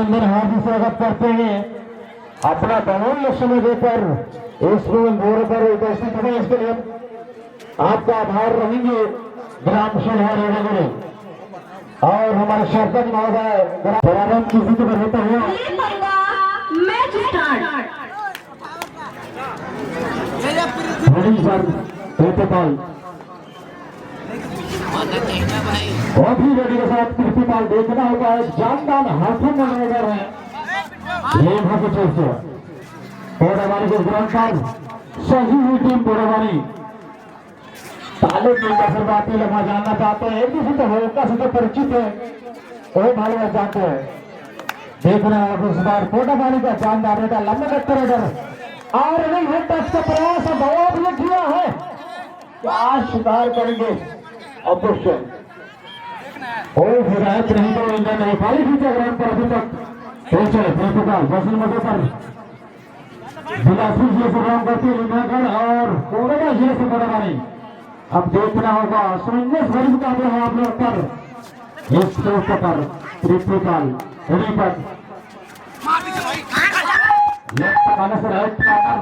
अभिनंदन हार्दिक स्वागत करते हैं अपना बहुमूल्य समय देकर इस दौरे पर उपस्थित हुए। इसके लिए आपका आभार रहेंगे ग्राम सुधार और हमारे सरपंच महोदय प्रारंभ किसी को होता हुआ मैच स्टार्ट। बहुत ही रेडी के साथ कृतिपाल देखना होगा। जानदान हाथों में नजर है ये भाग्य से पोड़ावानी के ग्राम सही हुई टीम पोड़ावानी ताले की कसर बातें लगा जानना चाहते हैं। एक दूसरे से हल्का से परिचित है वो भाई जानते हैं। देखना इस बार पोड़ावानी का जानदार बेटा लंबे कट्टर और नहीं है टच का प्रयास दबाव भी किया है। क्या शिकार करेंगे अवश्य हिदायत नहीं तो इंडिया नहीं खाली खींचा ग्राउंड पर अभी तक वसन मजे पर बिलासपुर जिले से ग्राउंड करती लीलागढ़ और कोरबा जिले से बड़ावानी। अब देखना होगा संघर्ष भरी मुकाबला है आप लोग पर इस पर कृतिपाल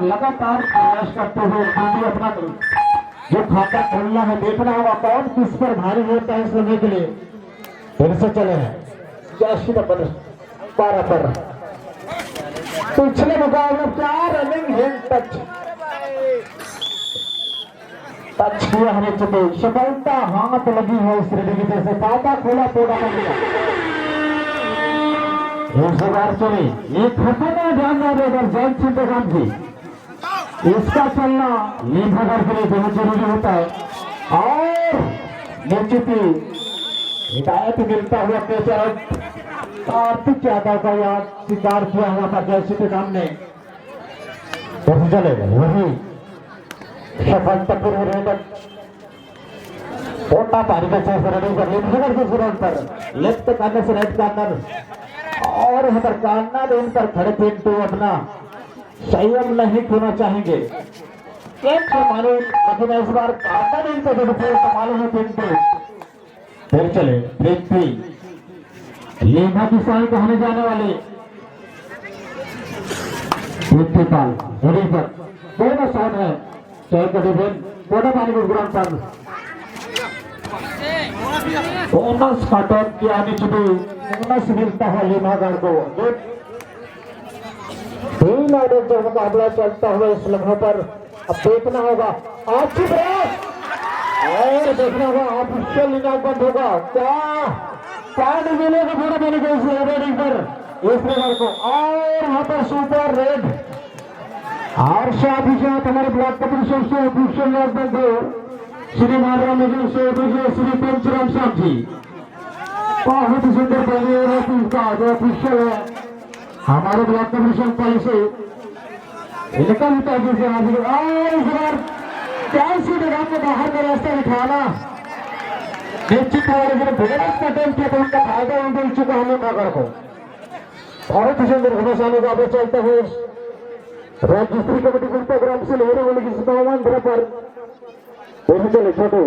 लगातार प्रयास करते हुए अपना जो खाता खोलना है देखना होगा कौन किस पर भारी होता है सुनने के लिए फिर से चले हैं 12 पर पिछले मुकाबले 4 रनिंग हैंड टच किया हमें चुके सफलता हाथ लगी है इस रेडी की तरफ से खाता खोला पोड़ा कर दिया। एक बार चले ये खतरनाक ध्यान अगर जैन सिंह काम की इसका चलना लीभागर के लिए बहुत जरूरी होता है और निश्चित ही हिदायत मिलता हुआ पेचर कार्तिक यादव का याद स्वीकार किया हुआ था जैसे के सामने चले वही सफलतापूर्वक पोटा पारी का रेडी कर लीभागर के सुरंग पर लेफ्ट करने से राइट कार्नर और यहाँ पर कार्नर इन पर खड़े पिंटू अपना संयम नहीं खोना चाहेंगे। मालूम लेकिन इस बार कार्नर इन पर मालूम है पिंटू फिर चले लीभा की साई कहने जाने वाले कृतिपाल पर दोनों शॉट है पोड़ा पानी को ग्राउंड पर बोनस कटऑफ किया बोनस मिलता है लीभागढ़ को। तीन और एक जो मुकाबला चलता हुआ इस लम्हे पर अब देखना होगा अच्छी प्रयास और देखना होगा ऑफिशियल इनाम बंद होगा क्या मिलेगा पूरा मैंने को इस रेडिंग पर इस नंबर को और यहाँ पर सुपर रेड और साथ हमारे ब्लॉक कमिश्नर से ऑफिशियल बंद हो श्री महाराम से श्री पंचराम साहब जी बहुत ही सुंदर पहले का जो ऑफिशियल है हमारे ब्लॉक कमिश्नर पहले से इनका भी ताकि से हाजिर और इस बार कैसी जगह को बाहर का रास्ता उठाना निश्चित है बोनस का टाइम किया तो उनका फायदा मिल चुका हमें मगर को बहुत ही सुंदर घमासाने का चलता है राज्य स्तरीय कमेटी प्रोग्राम से लेने वाले की समावन पर चले छोटू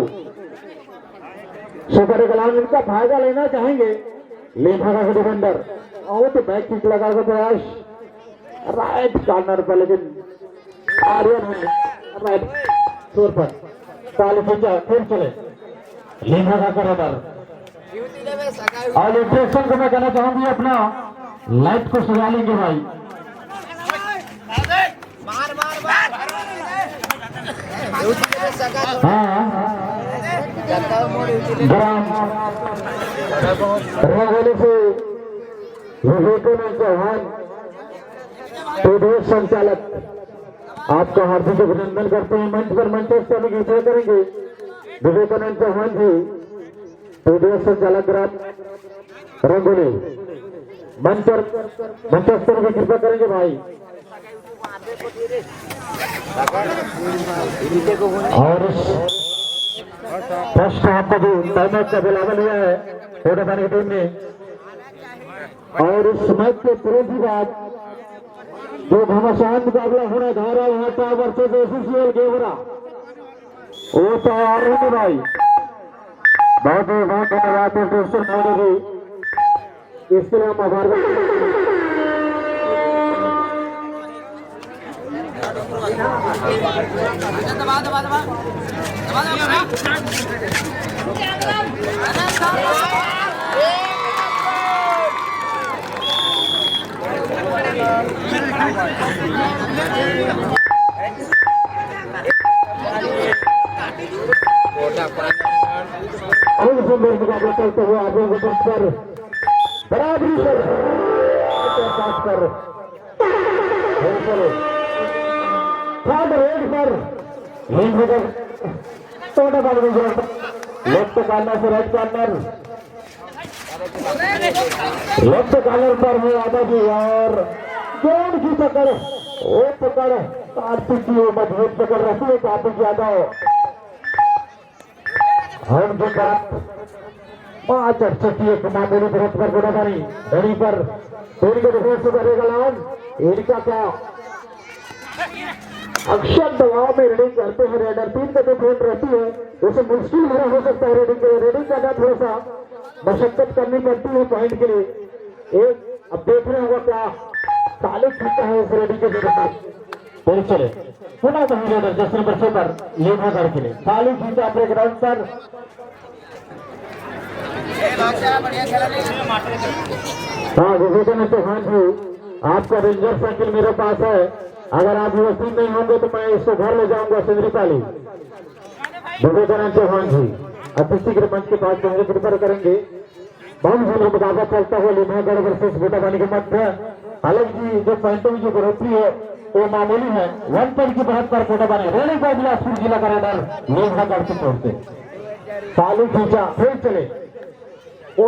सुपर कलाम इनका फायदा लेना चाहेंगे लीभागा के डिफेंडर और तो बैक किक लगा का प्रयास राइट कॉर्नर पर लेकिन आर्यन है राइट छोर पर काली पंजा फिर चले लीभागा का रनर और इंप्रेशन को मैं कहना चाहूंगी अपना लाइट को सजा लेंगे भाई ग्राम रंगोली से विवेकानंद चौहान प्रदेश संचालक आपका हार्दिक अभिनंदन करते हैं। मंच पर मंचस्थ विषय करेंगे विवेकानंद चौहान जी प्रदेश संचालक ग्राम रंगोली मंच पर मंचस्थ की कृपा करेंगे भाई और फर्स्ट हाफ का जो टाइम का बिलावन हुआ है छोटे पानी की टीम ने और इस मैच के तुरंत ही बाद जो घमासान मुकाबला होना जा रहा है टावर वर्सेस एससीएल गेवरा वो तैयार है भाई बहुत धन्यवाद इसके लिए हम आभार और सुंदर मुकाबला करते हुए आगे के पक्ष पर बराबरी पर थर्ड रेड पर लेफ्ट कॉर्नर से राइट कॉर्नर, लेफ्ट कॉर्नर पर है यादव जी और जोड़ की पकड़, वो पकड़ कार्तिक की मजबूत पकड़ रखी है कार्तिक यादव। हम जो बात 5 अड़सठी एक मामूली बहुत पर गोदाबारी धड़ी पर धोनी के डिफेंस से करेगा लाउन इनका क्या अक्षर दबाव में रेडिंग करते हैं रेडर 3 का जो फेंट रहती है उसे मुश्किल भरा हो सकता है रेडिंग के लिए, रेडिंग करना थोड़ा सा मशक्कत करनी पड़ती है पॉइंट के लिए। एक अब देख रहे होगा क्या ताले छूटता है इस रेडिंग के जरूरत फिर चले पुनः वही रेडर 10 नंबर से पर लेना घर के लिए ताली खींचा अपने ग्राउंड पर। हाँ विवेकानंद चौहान जी आपका रेंजर साइकिल मेरे पास है, अगर आप व्यवस्थित नहीं होंगे तो मैं इसको घर ले जाऊंगा सिंदरी पाली। विवेकानंद चौहान जी अतिथि मंच के पास पहुंचे प्रिपेयर करेंगे। बहुत सारे मुकाबला चलता हुआ लिम्हागढ़ वर्सेस गोदाबानी के मध्य, हालांकि जो पॉइंटों की जो बढ़ोतरी है वो मामूली है। 1 पॉइंट की बढ़त पर गोदाबानी रेडी को बिलासपुर जिला का रेडर लिम्हागढ़ की तरफ से ताली खींचा फिर चले वो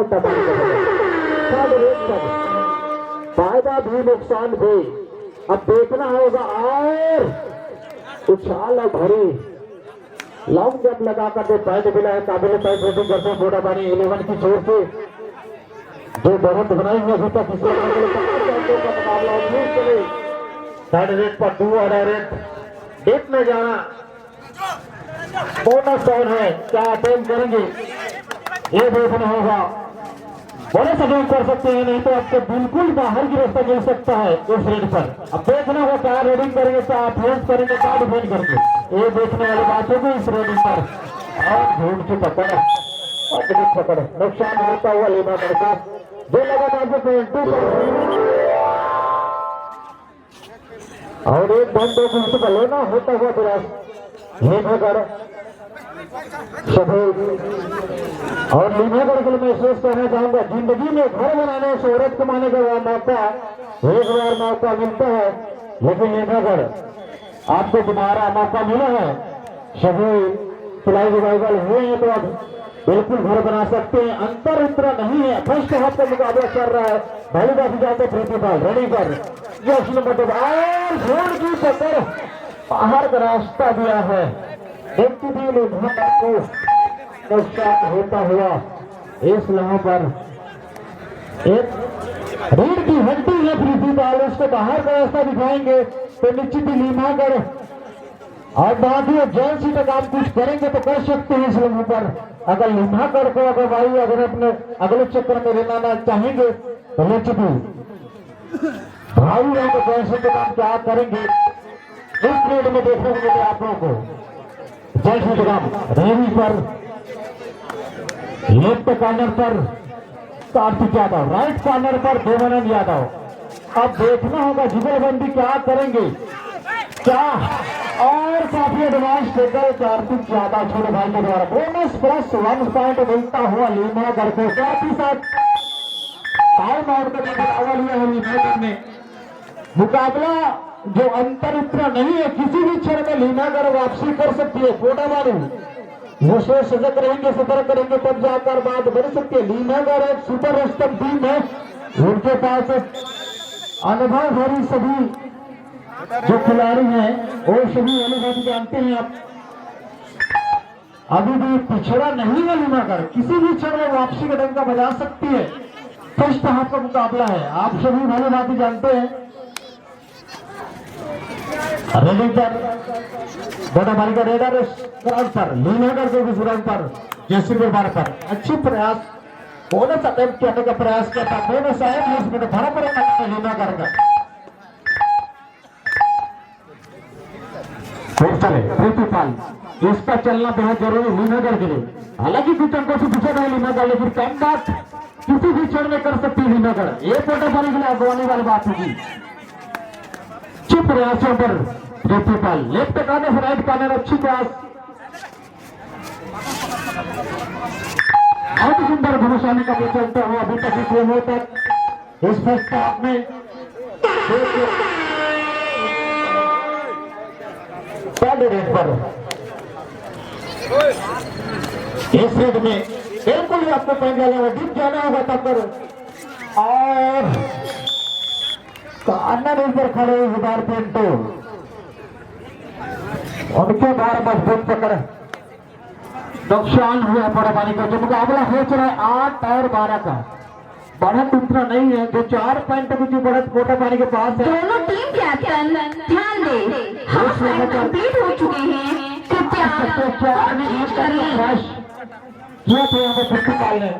फायदा भी नुकसान भी अब देखना होगा। और उछाल और भरी लॉन्ग जंप लगाकर जो पॉइंट मिला है काबिल पॉइंट रेटिंग करते हैं गोदाबानी 11 की छोर से जो बढ़त बनाई है अभी तक इसका मुकाबला चले थर्ड रेट पर 2 और रेट डेट में जाना बोनस डाउन है, क्या अटेम्प्ट करेंगे ये देखना होगा। बोनस अटेम्प्ट कर सकते हैं नहीं तो आपको बिल्कुल बाहर की रास्ता मिल सकता है इस रेट पर। अब देखना होगा क्या रेडिंग करेंगे, क्या अटेम्प्ट करेंगे, क्या डिफेंड करेंगे, ये देखने वाली बात होगी इस रेडिंग पर। और झूठ की पकड़ और पकड़ नुकसान होता हुआ लेना पड़ता जो लगातार और एक बंदों को का लेना होता हुआ प्रयास लिम्हागढ़ सफेद और लिम्हागढ़ के लिए मैं विशेष कहना चाहूंगा जिंदगी में घर बनाने शोहरत कमाने का मौका एक बार मौका मिलता है, लेकिन लिम्हागढ़ आपको दोबारा मौका मिला है। सभी खिलाई रिवाइवल हुए हैं तो अब बिल्कुल घर बना सकते हैं, अंतर इतना नहीं है। फर्स्ट हाफ का मुकाबला चल रहा है, पहली बात जाते प्रिंसिपल रेडी पर जश्न मतलब की पकड़ बाहर का रास्ता दिया है। देखती थी लिम्हागढ़ को नुकसान होता हुआ इस यहाँ पर एक रीढ़ की हड्डी है प्रिंसिपल, उसको बाहर का रास्ता दिखाएंगे तो निश्चित ही लिम्हागढ़ और बाकी जैन सी तक आप कुछ करेंगे तो कर सकते हैं इस लोगों पर। अगर लिम्हागढ़ को अगर भाई अगर अपने अगले चक्कर में लेना चाहेंगे तो निश्चित ही भाई रहे तो जैन सी तक आप क्या करेंगे इस पीरियड में देखने को मिले आप लोगों को। जय श्री राम रेवी पर लेफ्ट कॉर्नर पर कार्तिक यादव, राइट कॉर्नर पर देवानंद यादव। अब देखना होगा जुगलबंदी क्या करेंगे क्या, और काफी एडवांस टेकर कार्तिक यादव छोटे भाई के द्वारा बोनस प्लस 1 पॉइंट मिलता हुआ लिम्हागढ़ को। साथ ही साथ टाइम आउट का बदलाव लिया है लिम्हागढ़ ने। मुकाबला जो अंतर इतना नहीं है, किसी भी क्षण में लिम्हागढ़ वापसी कर सकती है। गोदाबारी विशेष सजग रहेंगे, सतर्क करेंगे तब जाकर बात बढ़ सकती है। लिम्हागढ़ एक सुपर रस्टम टीम है, उनके पास अनुभव भरी सभी जो खिलाड़ी हैं वो सभी अनुभव जानते हैं। आप अभी भी पिछड़ा नहीं है लिम्हागढ़, किसी भी क्षण में वापसी का डंका बजा सकती है। फर्स्ट हाफ का मुकाबला है, आप सभी भली भांति जानते हैं। रेडिंग पर गोदाबारी का रेडर ग्राउंड पर लिम्हागढ़ के ग्राउंड पर जयसिंहपुर बार पर अच्छी प्रयास बोनस अटेम्प्ट करने का प्रयास किया था। बोनस आया इसमें तो भरा पड़ेगा लिम्हागढ़ का। चले प्रिंसिपल, इस पर चलना बहुत जरूरी लीनागढ़ के लिए। हालांकि कुछ अंकों से पीछे रहे लीनागढ़, लेकिन कम बात किसी भी क्षण में कर सकती है लीनागढ़। ये पोटा पानी के लिए अगवाने वाली बात होगी। चुप प्रयासों पर प्रिंसिपल, लेफ्ट कॉर्नर से राइट कॉर्नर, अच्छी पास, बहुत सुंदर घुमसाने का भी चलता हुआ अभी तक इस ओवर तक इस फर्स्ट हाफ में रेट पर इस रेट में बिल्कुल ही आपको पॉइंट डालना होगा, डीप जाना होगा तब पर। और कॉर्नर पर खड़े हुदार पेंटो, उनके बार मजबूत पकड़, नुकसान हुआ बड़ा पानी का। जो मुकाबला हो चला है 8 और 12 का, बढ़त उतना नहीं है जो 4 पॉइंट की जो बढ़त कोटा पानी के पास है। दोनों टीम कैप्टन ध्यान दें, हाफ टाइम कंप्लीट हो चुके हैं, कृपया कोशिश करें। जो तो यहाँ पे छुट्टी पालने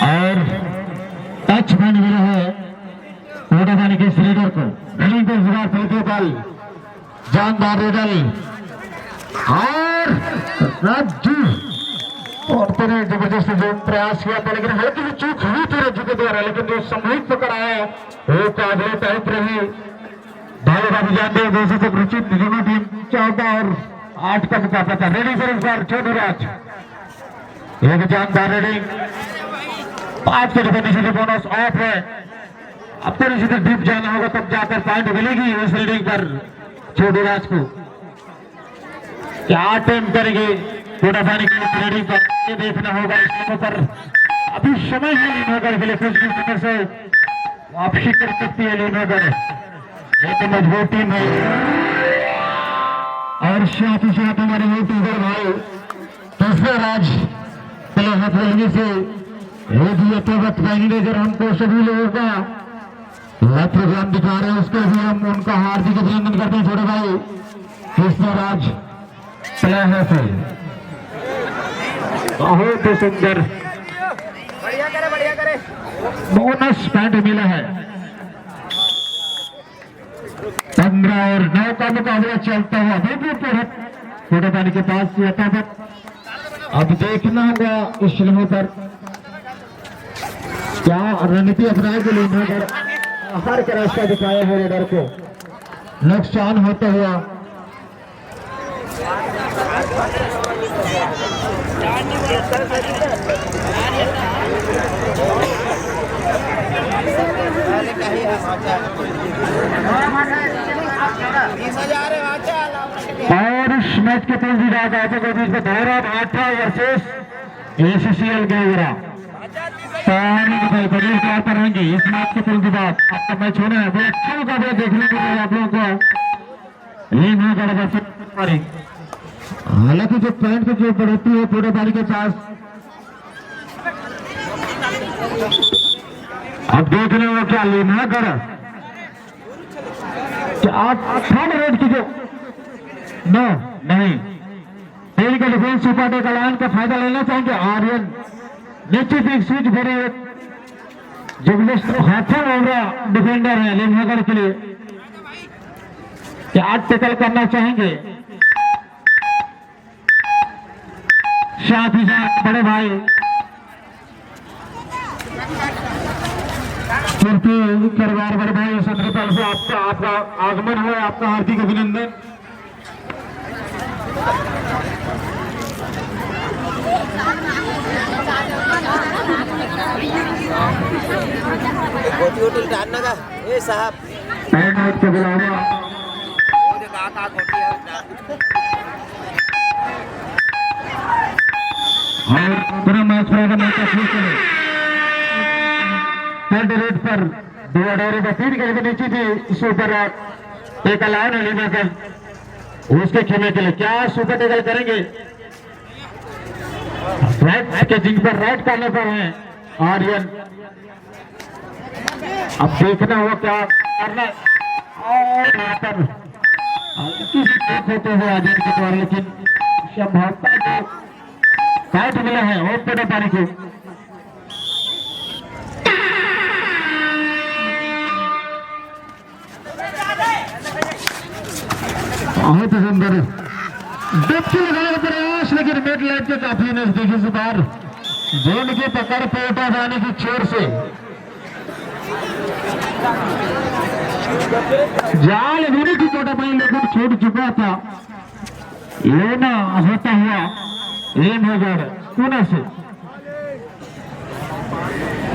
और टच बन गया है कोटा पानी के स्लीडर को। रनिंग पे जुगाड़ प्रिंसिपल, जानदार रेडल और राजू और तेरे जबरदस्त जो प्रयास किया था, लेकिन हल्की सी चूक हुई तेरे झुके द्वारा, लेकिन जो संभवित पकड़ आया वो काबिल टाइप रही। भाई बाबू जानते हैं दोस्तों से रुचित दोनों टीम 14 और 8 का मुकाबला था। रेडी सर इस बार छोटूराज, एक जानदार रेडिंग, 5 के रुपए नीचे बोनस ऑफ है। अब तो नीचे डीप जाना होगा तब जाकर पॉइंट मिलेगी इस रेडिंग पर छोटूराज को। क्या अटेम्प्ट करेंगे कोटा पानी की रेडिंग पर, ये देखना होगा। इस पर अभी समय है लीनागढ़ के लिए, कुछ दिन से वापसी कर सकती है लीनागढ़, एक मजबूत टीम है। और साथ ही साथ हमारे यूट्यूबर भाई तीसरा राज प्ले बोलने से मैनेजर हमको सभी लोगों का लाइव प्रोग्राम दिखा रहे हैं, उसके भी हम उनका हार्दिक अभिनंदन करते हैं। छोटे भाई तीसरा राज प्ले से बहुत सुंदर बढ़िया करे बोनस पॉइंट मिला है। 15 और 9 का मुकाबला चलता हुआ कोटा पानी के पास यथावत। अब देखना होगा इस श्रेणी पर क्या रणनीति अपनाए के लिए हर का रास्ता दिखाया है रेडर को, नुकसान होता हुआ। और इस मैच के तीन विभाग आजों के बीच में धौरा भाटा वर्सेस ACCL गेवरा बड़ी तौर पर रहेंगे। इस मैच के तीन विभाग आपका मैच होना है, बड़ा अच्छा मुकाबला देखने को मिलेगा आप लोगों को। लीनागढ़ वर्सेस, हालांकि जो पॉइंट की जो बढ़ोतरी है कोटा पानी के पास, अब देखने में क्या लीनागढ़ थर्ड रेड की जो नहीं तेल का डिफेंस सुपर टेक लाइन का फायदा लेना चाहेंगे। आर्यन निश्चित एक स्विच भरे जबरदस्त हाथों वाला डिफेंडर है लीनागढ़ के लिए, क्या टेकल करना चाहेंगे। साथ ही साथ बड़े भाई परिवार बड़े भाई संतपाल से आपका आगमन हुआ, आपका हार्दिक अभिनंदन। डालना का ए साहब के बुलावा पूरा मैच थर्ड रेट पर दो अडोरे का तीन करके नीचे थी सुपर टेकल आए ना लीनागढ़, उसके खेलने के लिए क्या सुपर टेकल करेंगे। राइट कैचिंग पर राइट करने पर है आर्यन, अब देखना हुआ क्या करना होते हुए आजाद के द्वारा, लेकिन संभवतः जो काट मिला है और पड़ा पानी को बहुत सुंदर डुबकी लगाने का प्रयास, लेकिन मिड लाइन के काफी नजदीक से बाहर जोन की पकड़ पे उठा जाने की छोर से जाल होने की छोटा पानी लेकर छोड़ चुका था। लेना होता हुआ एम हो गया पुनः से,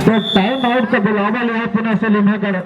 तो टाइम आउट का बुलावा लिया पुनः से लिम्हागढ़।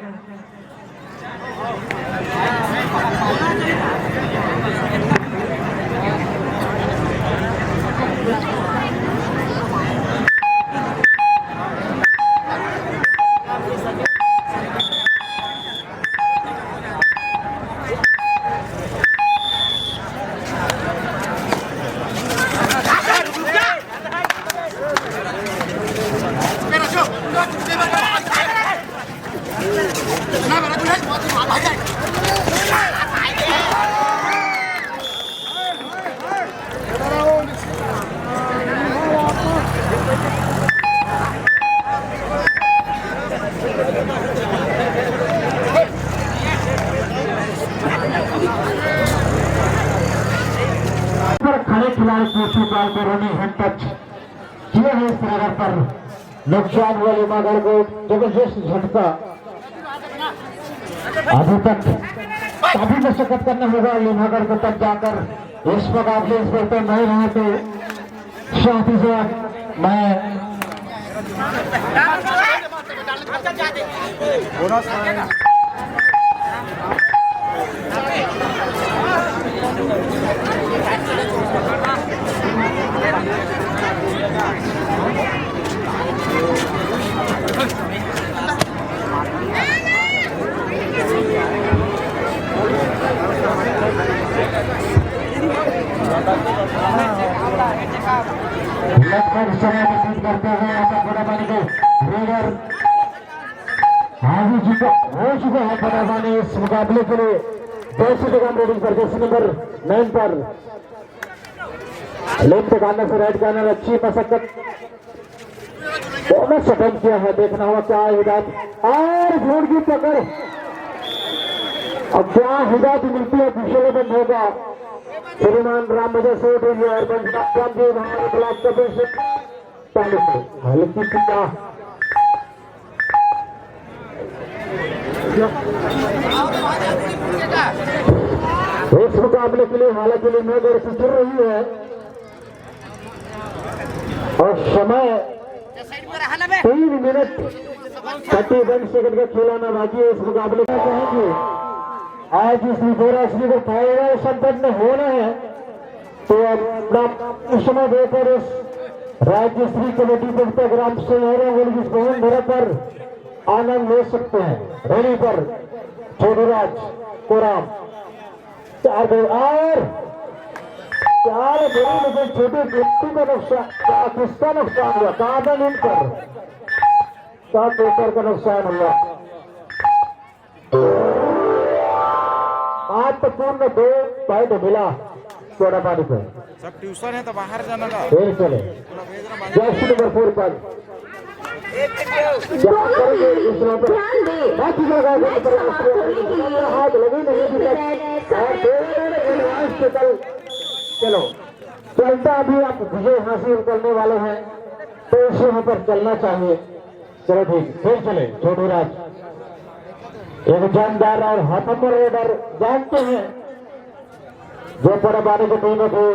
खिलाड़ी पूछी बाल को रोनी हैंड टच किया है इस तरह पर नुकसान हुआ लिम्हागढ़ को जबरदस्त झटका। अभी तक काफी मशक्कत करना होगा लिम्हागढ़ को, तब जाकर इस मुकाबले इस पर तो नहीं रहे तो शांति से मैं लगभग समय व्यतीत करते हुए यहाँ पर बड़ा पानी को रेडर हाजी जी को हो चुका है। बड़ा पानी इस मुकाबले के लिए 200 रन रेडिंग पर जैसे नंबर 9 पर लेफ्ट कॉर्नर से राइट कॉर्नर अच्छी मशक्कत बहुत अटेम्प्ट किया है। देखना होगा क्या हिदायत और घोड़ की पकड़, अब क्या हिदायत मिलती है पिछले बंद होगा। श्रीमान राम बजर से उठेंगे और पंजाब के हमारे ब्लॉक का हल्की पिता इस मुकाबले के लिए हालांकि लिम्हागढ़ से चल रही है और समय 3 मिनट 31 सेकंड का खिलाना बाकी है इस मुकाबले का। कहेंगे आज इस असली को फाइनल संपन्न होना है तो अब इस समय देकर इस राज्य स्तरीय कमेटी प्रोग्राम से इस भवन धरा पर आनंद ले सकते हैं। रैली पर छोटूराज कोराम 4 और 4 बड़ी लेकिन छोटे व्यक्ति का नुकसान, किसका नुकसान हुआ? कार्बन इन पर 7 एकड़ का नुकसान हुआ। महत्वपूर्ण 2 पॉइंट मिला चौड़ा पानी को। सब ट्यूशन है तो बाहर जाना था। फिर चले जैसी नंबर 4 पर हाथ लगे नहीं चलो चलता अभी आप विजय हासिल करने वाले हैं तो इस यहाँ पर चलना चाहिए। चलो ठीक फिर चले छोटूराज एक जानदार और हथमर रेडर जानते हैं जो परबानी के टीमों को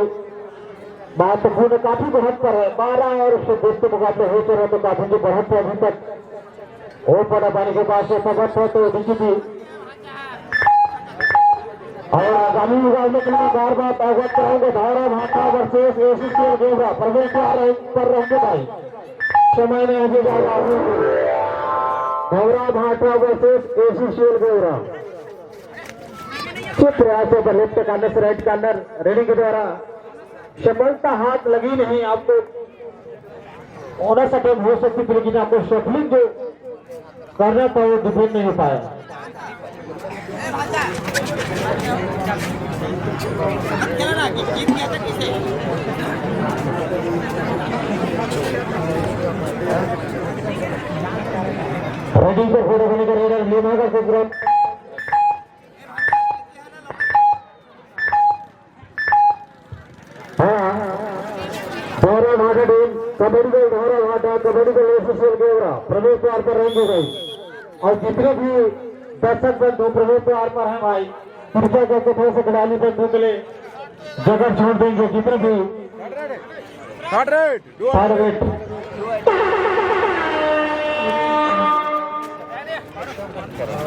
महत्वपूर्ण काफी बढ़त पर है। 12 और उससे 20 मुकाबले होते रहे तो काफी की बढ़त है अभी तक वो परबानी के पास सबक है तो डीजीपी और आगामी मुकाबले के लिए बार बार अवगत कराएंगे। धारा भाटा वर्सेस एसीसीएल गेवरा प्रवेश पर रहेंगे भाई समय में आगे जाएगा गेवरा भाटा वर्सेस एसीसीएल गेवरा के प्रयासों पर लेफ्ट कॉर्नर से राइट कॉर्नर रेडी के द्वारा सफलता हाथ लगी नहीं। आपको ओनर्स अटेम्प्ट हो सकती थी लेकिन आपको शफलिंग जो करना था वो डिफेंड नहीं हो पाया। रेडी को फोटो करने का रेडर लीमागर से ग्रुप कबड्डी को ढोरा घाटा कबड्डी को लेकर गेवरा प्रवेश द्वार पर रहेंगे भाई और जितने भी दर्शक बंधु प्रवेश द्वार पर हैं भाई कृपया करके थोड़ा सा खिलाड़ी बंधु के लिए जगह छोड़ देंगे जितने भी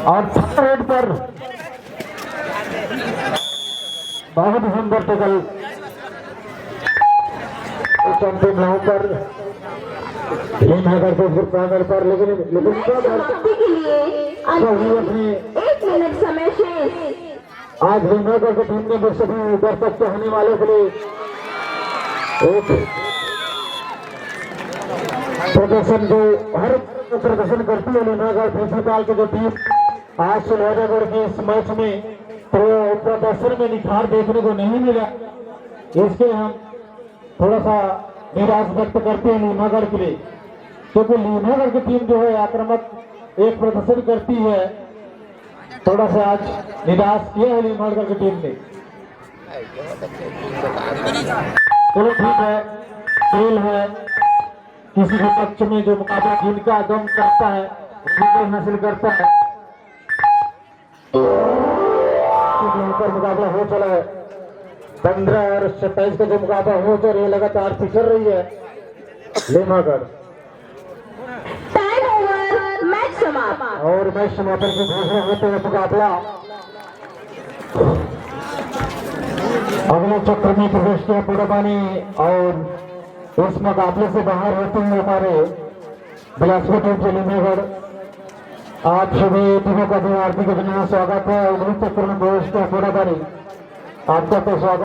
और थर्ड रेड पर बहुत सुंदर टेकल अंतिम राउंड पर लीमागर को फिर पैनल पर लेकिन समाप्ति के लिए अपने 1 मिनट समय शेष। आज लीमागर की टीम ने सभी दर्शक चाहने वालों के लिए एक प्रदर्शन जो हर प्रदर्शन करती है लीमागर प्रिंसिपाल की जो टीम आज सुलहरागढ़ के इस मैच में तो प्रदर्शन में निखार देखने को नहीं मिला। इसके हम थोड़ा सा निराश व्यक्त करते हैं लीमागढ़ के लिए, क्योंकि लीमागढ़ की टीम जो है आक्रामक एक प्रदर्शन करती है। थोड़ा सा आज निराश किया है लीमागढ़ की टीम ने। चलो ठीक है, खेल है, किसी भी पक्ष में जो मुकाबला जिनका दम करता है विजय हासिल करता है। मुकाबला हो चला है 15 और 27 का जो मुकाबला हो तो रही लगातार पिछड़ रही है लीमागढ़। टाइम ओवर, मैच समाप्त। और मैच समापन की घोषणा होते हुए मुकाबला अगले चक्र में प्रवेश किया पूर्वानी और इस मुकाबले से बाहर होते हुए हमारे बिलासपुर टीम से लीमागढ़। आप सभी टीमों का हार्दिक अभिनंदन स्वागत है। अगले चक्र में प्रवेश किया पूर्वानी, आपका तो स्वागत।